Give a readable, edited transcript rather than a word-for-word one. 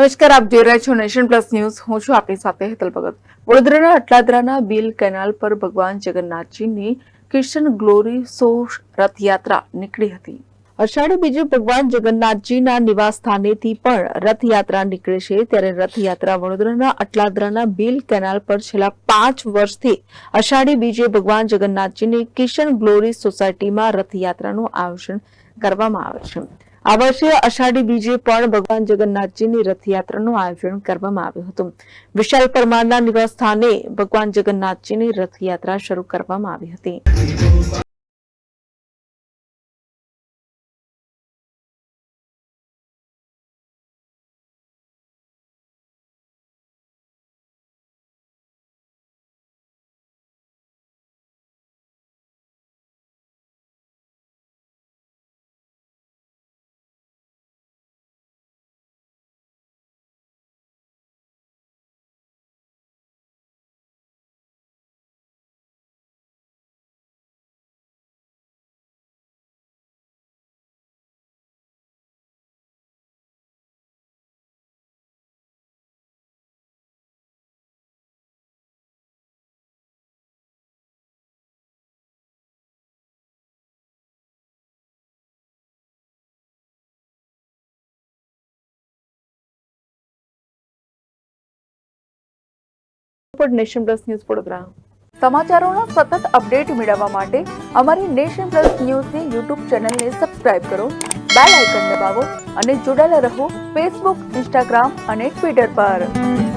નમસ્કાર, આપ જોઈ રહ્યા છો નેશન પ્લસ ન્યૂઝ. હું છું આપની સાથે હેતલ ભગત. વડોદરાના અટલાદરાના બિલ કેનાલ પર ભગવાન જગન્નાથજીની કિશન ગ્લોરી સો રથયાત્રા નીકળી હતી. અષાઢી બીજે ભગવાન જગન્નાથજીના નિવાસ સ્થાનેથી પણ રથયાત્રા નીકળે છે. ત્યારે રથયાત્રા વડોદરાના અટલાદરાના બિલ કેનાલ પર છેલ્લા 5 વર્ષથી અષાઢી બીજે ભગવાન જગન્નાથજીની કિશન ગ્લોરી સોસાયટીમાં રથયાત્રાનું આયોજન કરવામાં આવે છે. આ વર્ષે અષાઢી બીજે પણ ભગવાન જગન્નાથજીની રથયાત્રાનું આયોજન કરવામાં આવ્યું હતું. વિશાલ પરમારના નિવાસ સ્થાને ભગવાન જગન્નાથજીની રથયાત્રા શરૂ કરવામાં આવી હતી. Nation plus news Vadodara. સમાચારોના સતત અપડેટ મેળવવા માટે અમારી નેશન પ્લસ ન્યૂઝની યુટ્યુબ ચેનલને સબસ્ક્રાઇબ કરો, બેલ આઇકન દબાવો અને જોડાયેલા રહો ફેસબુક, ઇન્સ્ટાગ્રામ અને ટ્વિટર પર.